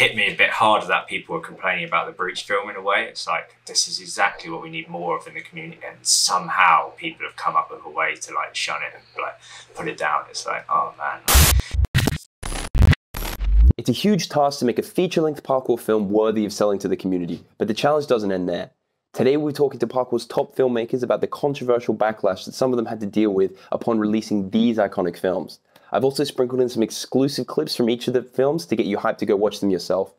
hit me a bit harder that people were complaining about the breach film in a way. It's like, this is exactly what we need more of in the community, and somehow people have come up with a way to like shun it and like put it down. It's like, oh man. It's a huge task to make a feature-length parkour film worthy of selling to the community, but the challenge doesn't end there. Today we're talking to parkour's top filmmakers about the controversial backlash that some of them had to deal with upon releasing these iconic films. I've also sprinkled in some exclusive clips from each of the films to get you hyped to go watch them yourself.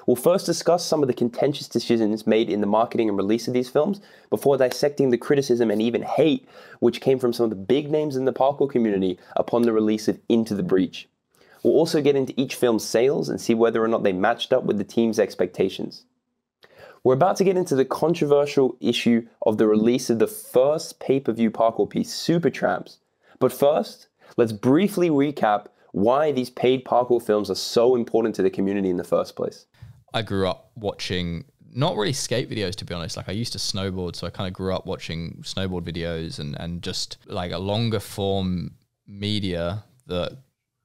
We'll first discuss some of the contentious decisions made in the marketing and release of these films before dissecting the criticism and even hate which came from some of the big names in the parkour community upon the release of Into the Breach. We'll also get into each film's sales and see whether or not they matched up with the team's expectations. We're about to get into the controversial issue of the release of the first pay-per-view parkour piece, Supertramps. But first, let's briefly recap why these paid parkour films are so important to the community in the first place. I grew up watching, not really skate videos to be honest, like I used to snowboard, so I kind of grew up watching snowboard videos and just like a longer form media that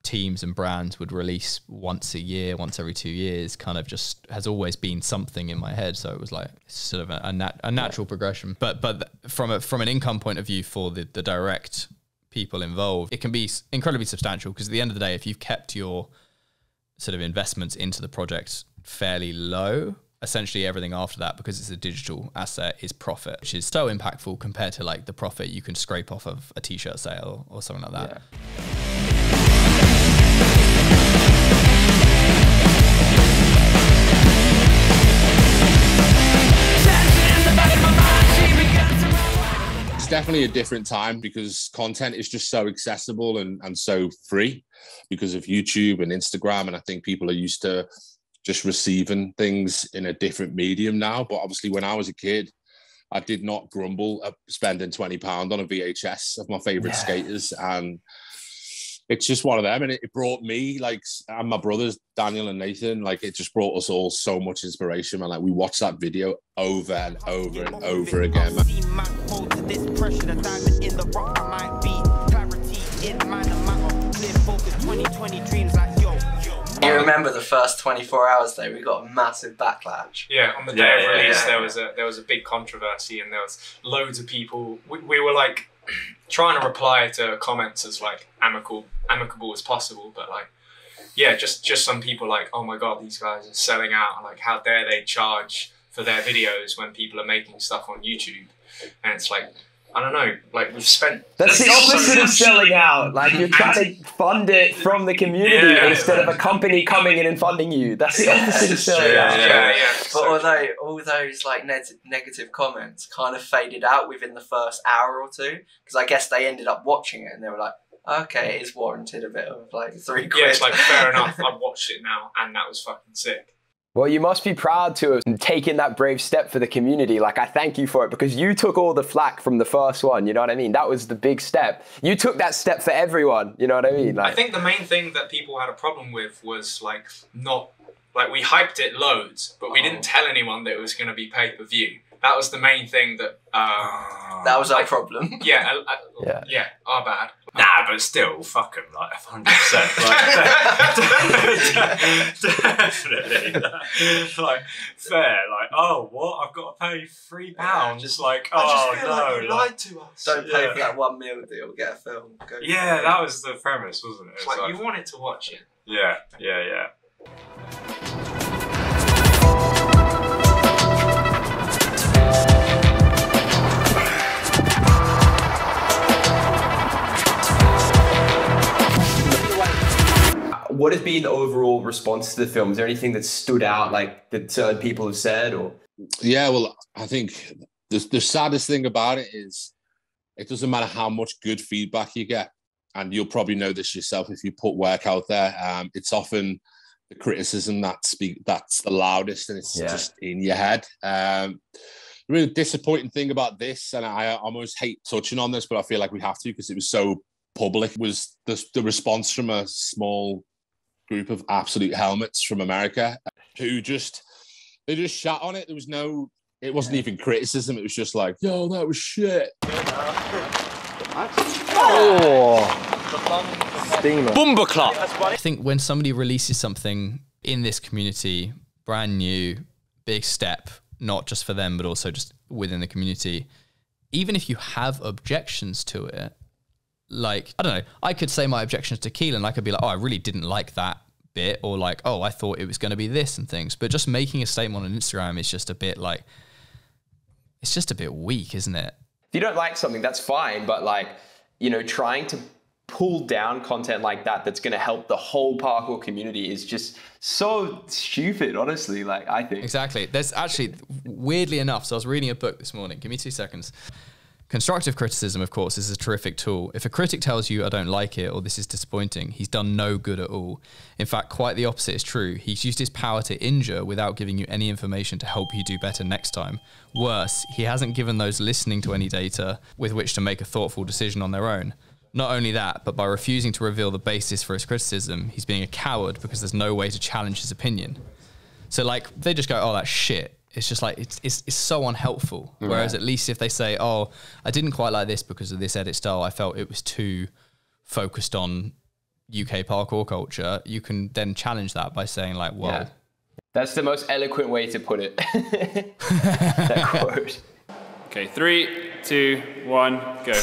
teams and brands would release once a year, once every 2 years, kind of just has always been something in my head. So it was like sort of a natural progression. But from an income point of view for the direct people involved, it can be incredibly substantial, because at the end of the day, if you've kept your sort of investments into the project fairly low, essentially everything after that, because it's a digital asset, is profit, which is so impactful compared to like the profit you can scrape off of a t-shirt sale or something like that. Yeah. Definitely a different time, because content is just so accessible and so free because of YouTube and Instagram, and I think people are used to just receiving things in a different medium now. But obviously when I was a kid, I did not grumble at spending £20 on a VHS of my favorite skaters, and it's just one of them. And it brought me, like, and my brothers Daniel and Nathan, like, it just brought us all so much inspiration, man. Like, we watched that video over and over and over again, man. You remember the first 24 hours though, we got a massive backlash. Yeah, on the day of release there was a big controversy, and there was loads of people, we were like trying to reply to comments as like amicable as possible, but like, yeah, just some people like, oh my god, these guys are selling out, and like, how dare they charge for their videos when people are making stuff on YouTube? And it's like, I don't know, like, we've spent... That's the opposite of selling out. Like, you're trying to fund it from the community instead of a company coming in and funding you. That's the opposite of selling out. Yeah. But although all those like negative comments kind of faded out within the first hour or two, because I guess they ended up watching it and they were like, okay, it is warranted a bit of like £3 quid. Yeah, it's like, fair enough, I've watched it now, and that was fucking sick. Well, you must be proud to have taken that brave step for the community. Like, I thank you for it, because you took all the flack from the first one, you know what I mean? That was the big step. You took that step for everyone, you know what I mean? Like, I think the main thing that people had a problem with was like, we hyped it loads, but we didn't tell anyone that it was going to be pay-per-view. That was the main thing that... that was our problem. Yeah, our bad. Nah, but still, fuck them, like, 100%. Like, definitely. Like, fair, like, oh, what? I've got to pay £3? Just like, oh, no. Like you lied to us. Don't pay for that 1 meal deal, get a film. Yeah, that was the premise, wasn't it? It's like, you wanted to watch it. Yeah. what has been the overall response to the film? Is there anything that stood out, like, that certain people have said, or? Yeah, well, I think the saddest thing about it is it doesn't matter how much good feedback you get, and you'll probably know this yourself if you put work out there. It's often the criticism that's the loudest, and it's just in your head. The really disappointing thing about this, and I almost hate touching on this, but I feel like we have to because it was so public, was the response from a small group of absolute helmets from America who they just shat on it. There was it wasn't even criticism. It was just like, yo, that was shit. Oh, steamer. I think when somebody releases something in this community, brand new, big step, not just for them, but also just within the community. Even if you have objections to it, like, I don't know, I could say my objections to Keelan. I could be like, oh, I really didn't like that bit, or like, oh, I thought it was going to be this and things. But just making a statement on Instagram is just a bit like, it's just a bit weak, isn't it? If you don't like something, that's fine. But like, you know, trying to pull down content like that that's going to help the whole parkour community is just so stupid, honestly. Like, I think. Exactly. There's actually, weirdly enough, so I was reading a book this morning. Give me 2 seconds. Constructive criticism, of course, is a terrific tool. If a critic tells you, I don't like it, or this is disappointing, he's done no good at all. In fact, quite the opposite is true. He's used his power to injure without giving you any information to help you do better next time. Worse, he hasn't given those listening to any data with which to make a thoughtful decision on their own. Not only that, but by refusing to reveal the basis for his criticism, he's being a coward because there's no way to challenge his opinion. So like, they just go, oh, that's shit. It's just like, it's so unhelpful. Right. Whereas at least if they say, oh, I didn't quite like this because of this edit style, I felt it was too focused on UK parkour culture, you can then challenge that by saying like, well. Yeah. That's the most eloquent way to put it. That quote. Okay, 3, 2, 1, go.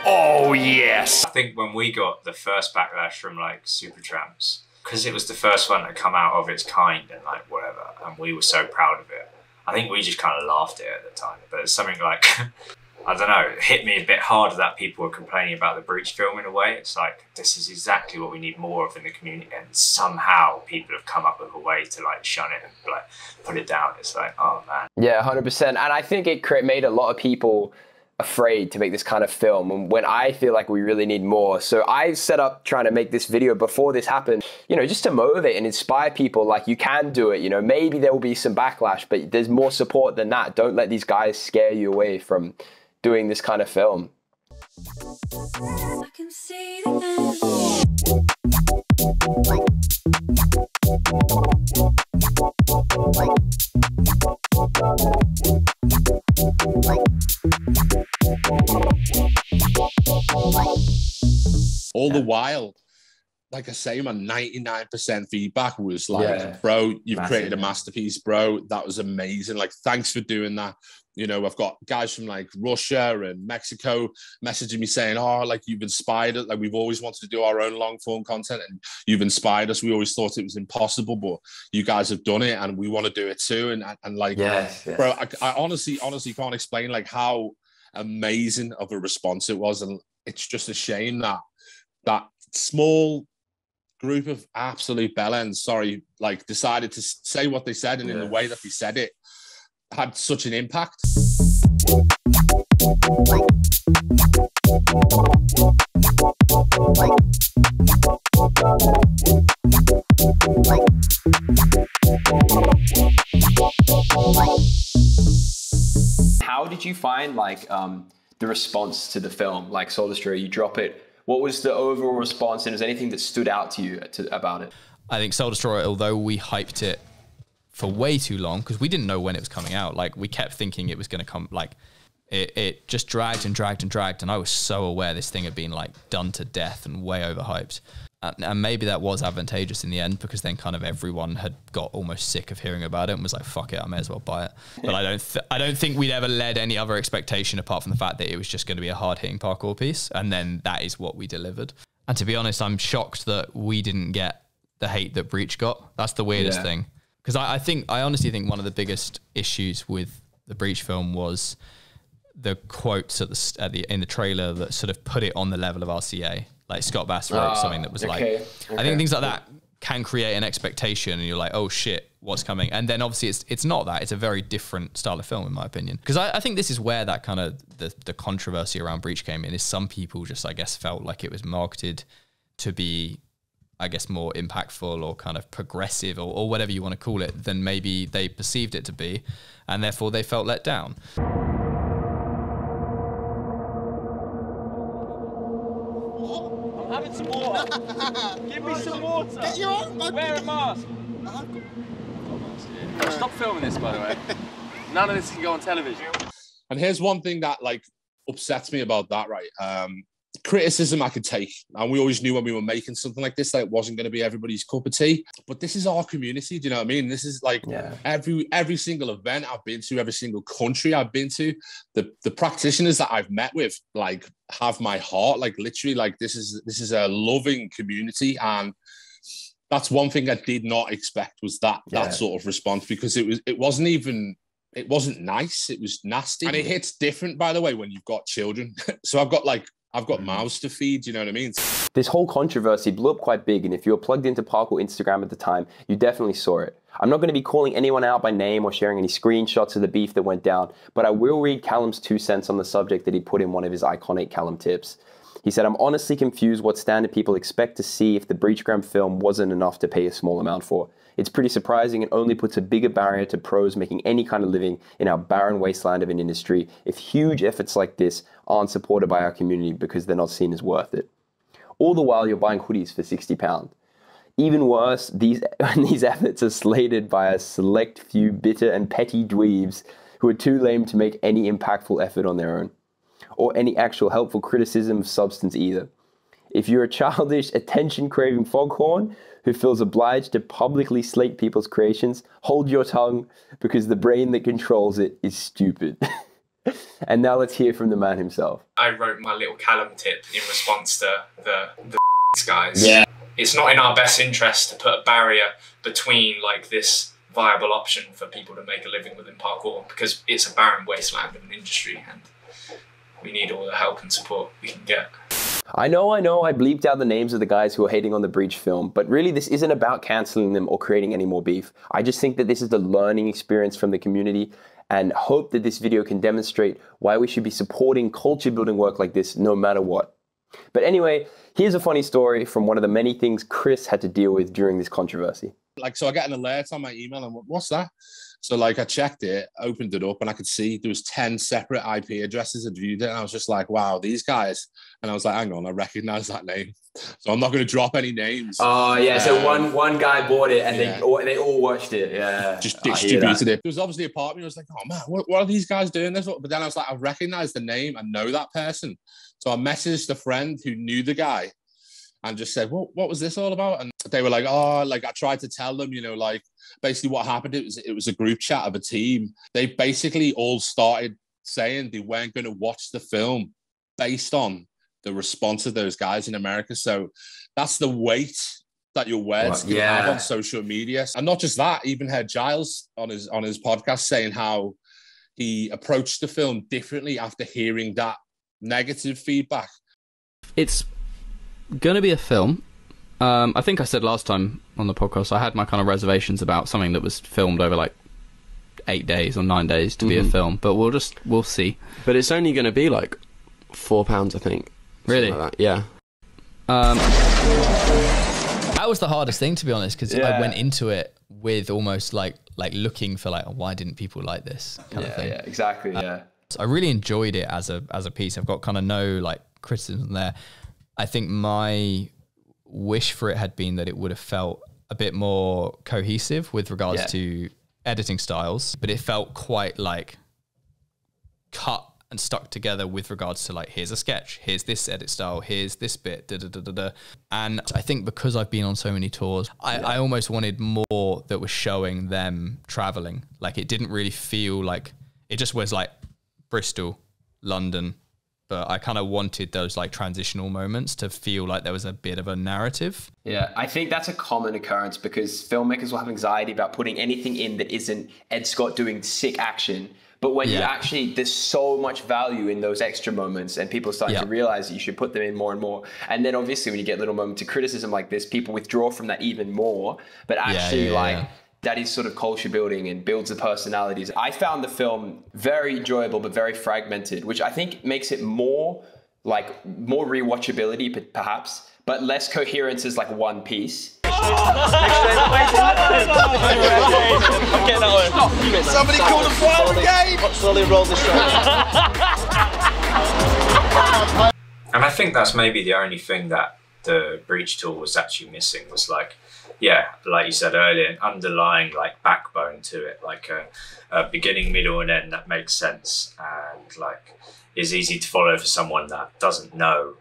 Oh, yes. I think when we got the first backlash from like Supertramps, because it was the first one to come out of its kind and like whatever, and we were so proud of it, I think we just kind of laughed at it at the time. But it's something like, I don't know, it hit me a bit harder that people were complaining about the Breach film in a way. It's like, this is exactly what we need more of in the community, and somehow people have come up with a way to like shun it and like put it down. It's like, oh man. Yeah, 100%. And I think it made a lot of people afraid to make this kind of film, and when I feel like we really need more. So I set up trying to make this video before this happened, you know, just to motivate and inspire people, like, you can do it, you know, maybe there will be some backlash, but there's more support than that. Don't let these guys scare you away from doing this kind of film. I can see all the while, like I say, my 99% feedback was like, bro, you've created a masterpiece, bro. That was amazing. Like, thanks for doing that. You know, I've got guys from like Russia and Mexico messaging me saying, oh, like, you've inspired us. Like, we've always wanted to do our own long form content and you've inspired us. We always thought it was impossible, but you guys have done it and we want to do it too. And like, bro, I honestly can't explain like how amazing of a response it was. And it's just a shame that that small group of absolute bellends, like decided to say what they said, and in the way that they said it had such an impact. How did you find like the response to the film? Like, Storror, you drop it. What was the overall response, and is there anything that stood out to you about it? I think Storror, although we hyped it for way too long, because we didn't know when it was coming out, like, we kept thinking it was going to come, like, it just dragged and dragged and dragged, and I was so aware this thing had been, like, done to death and way overhyped. And maybe that was advantageous in the end, because then kind of everyone had got almost sick of hearing about it and was like, fuck it, I may as well buy it. But I don't think we'd ever led any other expectation apart from the fact that it was just going to be a hard-hitting parkour piece, and then that is what we delivered. And to be honest, I'm shocked that we didn't get the hate that Breach got. That's the weirdest thing. Because I honestly think one of the biggest issues with the Breach film was the quotes in the trailer that sort of put it on the level of RCA. Like, Scott Bass wrote something that was I think things like that can create an expectation, and you're like, oh shit, what's coming? And then obviously it's not that. It's a very different style of film, in my opinion. Because I think this is where that kind of the controversy around Breach came in, is some people just, I guess, felt like it was marketed to be, I guess, more impactful or kind of progressive or whatever you want to call it than maybe they perceived it to be, and therefore they felt let down. I'm having some water. Give me some water. Get your own. Wear a mask. Stop filming this, by the way. None of this can go on television. And here's one thing that like upsets me about that, right? Criticism I could take, and we always knew when we were making something like this that it wasn't going to be everybody's cup of tea. But this is our community, do you know what I mean? This is like every single event I've been to, every single country I've been to, the practitioners that I've met with like have my heart, like literally, like this is a loving community, and that's one thing I did not expect was that sort of response, because it wasn't nice, it was nasty, and it hits different, by the way, when you've got children. So I've got mouths to feed, you know what I mean? This whole controversy blew up quite big, and if you were plugged into Parkour Instagram at the time, you definitely saw it. I'm not going to be calling anyone out by name or sharing any screenshots of the beef that went down, but I will read Callum's 2 cents on the subject that he put in one of his iconic Callum tips. He said, "I'm honestly confused what standard people expect to see if the Breachgram film wasn't enough to pay a small amount for. It's pretty surprising and only puts a bigger barrier to pros making any kind of living in our barren wasteland of an industry if huge efforts like this aren't supported by our community because they're not seen as worth it. All the while you're buying hoodies for £60. Even worse, these efforts are slated by a select few bitter and petty dweebs who are too lame to make any impactful effort on their own, or any actual helpful criticism of substance either. If you're a childish, attention-craving foghorn who feels obliged to publicly slate people's creations, hold your tongue, because the brain that controls it is stupid." And now let's hear from the man himself. I wrote my little Callum tip in response to the guys. Yeah. It's not in our best interest to put a barrier between like this viable option for people to make a living within parkour, because it's a barren wasteland of an industry, and we need all the help and support we can get. I know, I bleeped out the names of the guys who are hating on the Breach film, but really this isn't about cancelling them or creating any more beef. I just think that this is the learning experience from the community, and hope that this video can demonstrate why we should be supporting culture building work like this no matter what. But anyway, here's a funny story from one of the many things Chris had to deal with during this controversy. Like, so I get an alert on my email, and what's that? So like I checked it, opened it up, and I could see there was 10 separate IP addresses that viewed it. And I was just like, wow, these guys. And I was like, hang on, I recognize that name. So I'm not going to drop any names. Oh, yeah. So one guy bought it, and they all watched it. Yeah. Just distributed it. There was obviously a part of me, I was like, oh man, what are these guys doing this? But then I was like, I recognize the name. I know that person. So I messaged a friend who knew the guy and just said, well, what was this all about? And they were like, oh, like I tried to tell them, you know, like basically what happened, it was a group chat of a team. They basically all started saying they weren't going to watch the film based on the response of those guys in America. So that's the weight that your words can have on social media. And not just that, even heard Giles on his podcast saying how he approached the film differently after hearing that negative feedback. It's going to be a film. I think I said last time on the podcast I had my kind of reservations about something that was filmed over like 8 days or 9 days to be a film, but we'll see. But it's only going to be like £4, I think. Really? Like that. Yeah. That was the hardest thing, to be honest, because I went into it with almost like looking for like, oh, why didn't people like this kind of thing? Yeah, exactly. So I really enjoyed it as a piece. I've got kind of no like criticism there. I think my wish for it had been that it would have felt a bit more cohesive with regards to editing styles, but it felt quite like cut and stuck together with regards to like, here's a sketch, here's this edit style, here's this bit, And I think because I've been on so many tours, I almost wanted more that was showing them traveling. Like it didn't really feel like, it just was like Bristol, London, but I kind of wanted those like transitional moments to feel like there was a bit of a narrative. Yeah, I think that's a common occurrence because filmmakers will have anxiety about putting anything in that isn't Ed Scott doing sick action. But when you actually, there's so much value in those extra moments, and people are starting to realize that you should put them in more and more. And then obviously when you get little moments of criticism like this, people withdraw from that even more. But actually that is sort of culture building and builds the personalities. I found the film very enjoyable, but very fragmented, which I think makes it more rewatchability perhaps, but less coherence as like one piece. Somebody call the fire brigade! Slowly roll the show. And I think that's maybe the only thing that the Breach tour was actually missing, was like yeah, like you said earlier, an underlying like backbone to it, like a beginning, middle, and end that makes sense and like is easy to follow for someone that doesn't know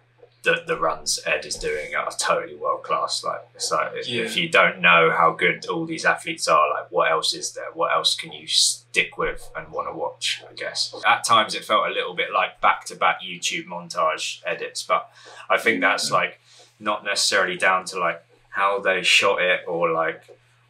that the runs Ed is doing are totally world class. Like it's like if you don't know how good all these athletes are, like what else is there? What else can you stick with and want to watch? I guess at times it felt a little bit like back-to-back YouTube montage edits, but I think that's like not necessarily down to like how they shot it or like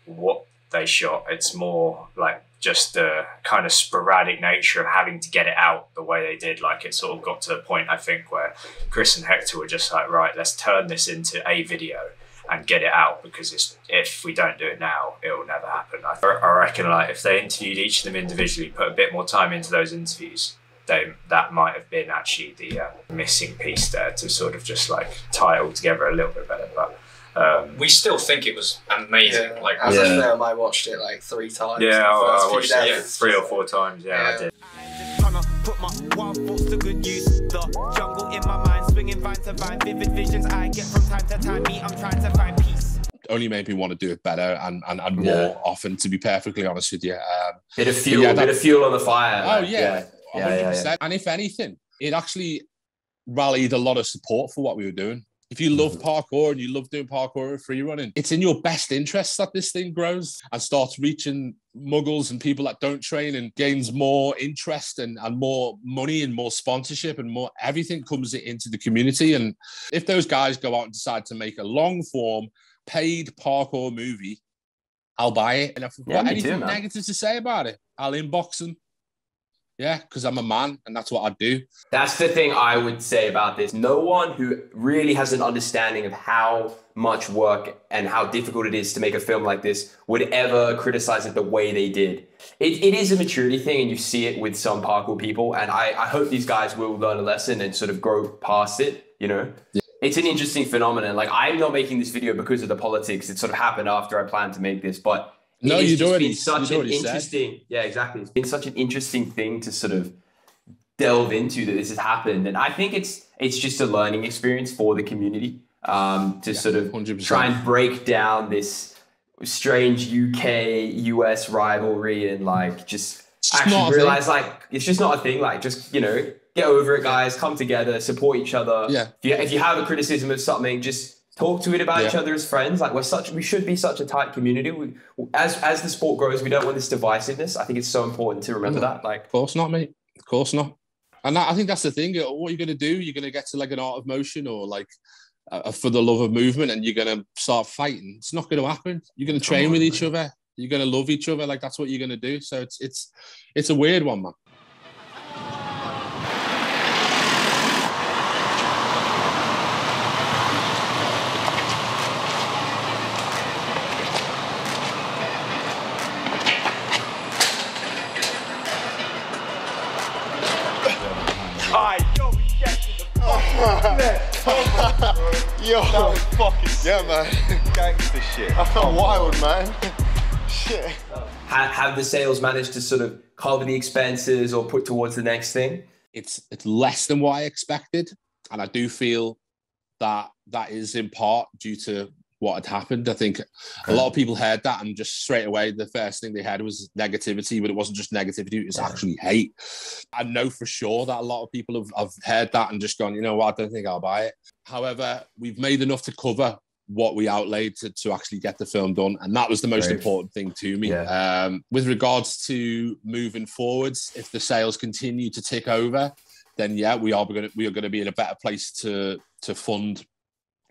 what they shot. It's more like just the kind of sporadic nature of having to get it out the way they did. Like it sort of got to a point, I think, where Chris and Hector were just like, right, let's turn this into a video and get it out, because if we don't do it now, it will never happen. I reckon like if they interviewed each of them individually, put a bit more time into those interviews, that might have been actually the missing piece there to sort of just like tie it all together a little bit better. But we still think it was amazing. Yeah. Like as a film, I watched it like 3 times. Yeah, I watched it days. 3 or 4 times. Yeah, I did. Put my wild thoughts to good use. The jungle in my mind, swinging vine to vine, vivid visions I get from time to time. Me, I'm trying to find peace. Only made me want to do it better and more often, to be perfectly honest with you. Bit of fuel, bit of fuel on the fire. Oh yeah, 100%. And if anything, it actually rallied a lot of support for what we were doing. If you love parkour and you love doing parkour and free running, it's in your best interest that this thing grows and starts reaching muggles and people that don't train and gains more interest and more money and more sponsorship and more everything comes into the community. And if those guys go out and decide to make a long form paid parkour movie, I'll buy it. And if I've got anything negative to say about it, I'll inbox them. Yeah, because I'm a man and that's what I do. That's the thing I would say about this. No one who really has an understanding of how much work and how difficult it is to make a film like this would ever criticize it the way they did. It is a maturity thing, and you see it with some parkour people. And I hope these guys will learn a lesson and sort of grow past it, you know? Yeah. It's an interesting phenomenon. Like, I'm not making this video because of the politics. It sort of happened after I planned to make this, but no, it's already been such an interesting, yeah, exactly. It's been such an interesting thing to sort of delve into that this has happened, and I think it's just a learning experience for the community to sort of 100%. Try and break down this strange UK-US rivalry and like just actually realize like it's just not a thing. Like just get over it, guys. Come together, support each other. Yeah. If you have a criticism of something, just talk to it about each other as friends. Like we should be such a tight community. As the sport grows, we don't want this divisiveness. I think it's so important to remember that. Like, of course not, mate. Of course not. And I think that's the thing. What you're going to do, you're going to get to like an art of motion or like for the love of movement, and you're going to start fighting. It's not going to happen. You're going to train with each other. You're going to love each other. Like that's what you're going to do. So it's a weird one, man. Yo, that was fucking sick. Yeah, man. Gangster shit. I felt wild, man. Shit. Have the sales managed to sort of cover the expenses or put towards the next thing? It's less than what I expected, and I do feel that is in part due to what had happened. I think a lot of people heard that and just straight away the first thing they had was negativity, but it wasn't just negativity, it was actually hate. I know for sure that a lot of people have heard that and just gone, you know what, I don't think I'll buy it. However, we've made enough to cover what we outlaid to actually get the film done, and that was the most important thing to me. With regards to moving forwards, if the sales continue to tick over, then yeah, we are going to be in a better place to fund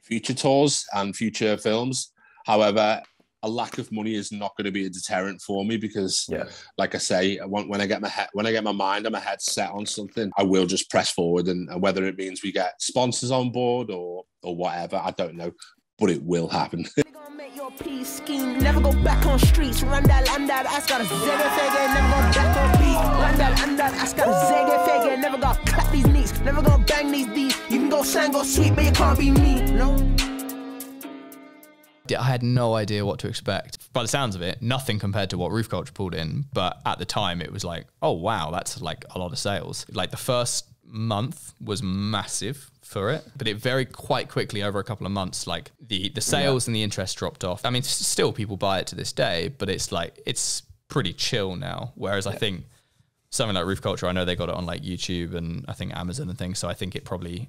future tours and future films. However, a lack of money is not going to be a deterrent for me because, like I say, when I get my mind and my head set on something, I will just press forward. And whether it means we get sponsors on board or whatever, I don't know, but it will happen. Your peace scheme, never go back on streets. Randall, I got a Segar figure, never go back on beat. Randall, I got a Segar figure, never go clap these knees, never go bang these D's. You can go slang, go sweet, but you can't be me, no. I had no idea what to expect. By the sounds of it, nothing compared to what Roof Culture pulled in. But at the time, it was like, oh, wow, that's like a lot of sales. Like the first month was massive for it, but it very quite quickly over a couple of months, like the sales and the interest dropped off. I mean, still people buy it to this day, but it's like, it's pretty chill now. Whereas I think something like Roof Culture, I know they got it on like YouTube and I think Amazon and things. So I think it probably,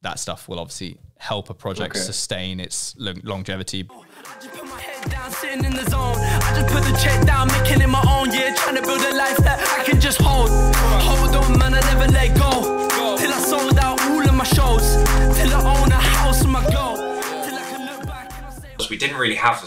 that stuff will obviously help a project sustain its longevity. I just put my head down, sitting in the zone. I just put the check down, making it my own, yeah. Trying to build a life that I can just hold. Hold on, man, I never let go. Till I sold out all of my shows. Till I own a house on my goal. Till I can look back and I say, We didn't really have the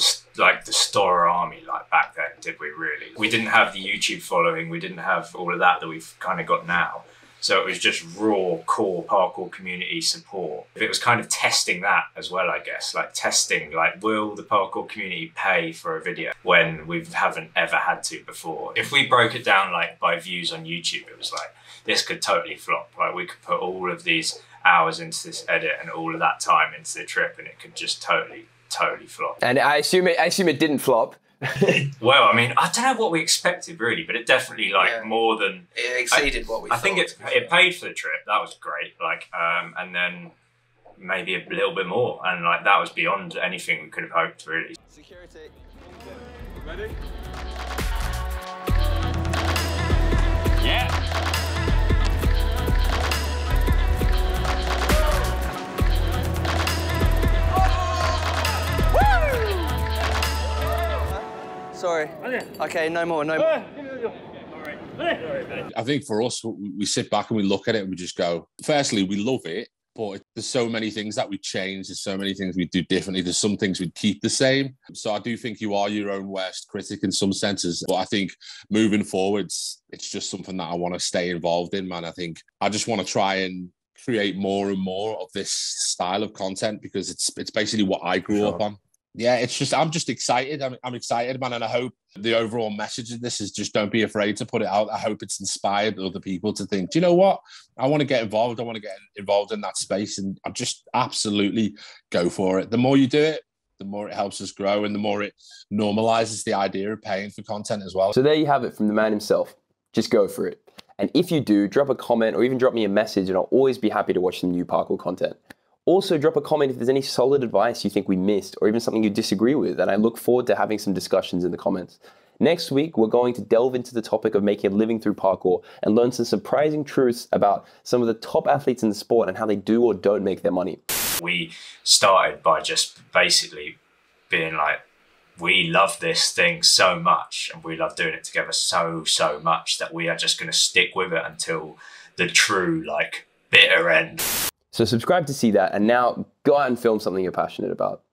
Storror army like back then, did we really? We didn't have the YouTube following, we didn't have all of that we've kind of got now. So it was just raw, core parkour community support. It was kind of testing that as well, I guess. Like testing, like, will the parkour community pay for a video when we haven't ever had to before? If we broke it down like by views on YouTube, it was like, this could totally flop. Like we could put all of these hours into this edit and all of that time into the trip and it could just totally flop. And I assume it didn't flop. Well, I mean, I don't know what we expected really, but it definitely more than it exceeded what we thought. I think it paid for the trip. That was great. Like, and then maybe a little bit more, and like that was beyond anything we could have hoped really. Security. ready? Yeah. Sorry. Okay, no more, no more. I think for us, we sit back and we look at it and we just go, firstly, we love it, but there's so many things that we change. There's so many things we do differently. There's some things we keep the same. So I do think you are your own worst critic in some senses. But I think moving forwards, it's just something that I want to stay involved in, man. I think I just want to try and create more and more of this style of content because it's basically what I grew up on. Yeah, it's just, I'm just excited. I'm excited, man. And I hope the overall message of this is just don't be afraid to put it out. I hope it's inspired other people to think, do you know what? I want to get involved. I want to get involved in that space. And I just absolutely go for it. The more you do it, the more it helps us grow and the more it normalizes the idea of paying for content as well. So there you have it from the man himself. Just go for it. And if you do, drop a comment or even drop me a message and I'll always be happy to watch some new parkour content. Also, drop a comment if there's any solid advice you think we missed or even something you disagree with, and I look forward to having some discussions in the comments. Next week, we're going to delve into the topic of making a living through parkour and learn some surprising truths about some of the top athletes in the sport and how they do or don't make their money. We started by just basically being like, we love this thing so much and we love doing it together so much that we are just going to stick with it until the true, like, bitter end. So subscribe to see that, and now go out and film something you're passionate about.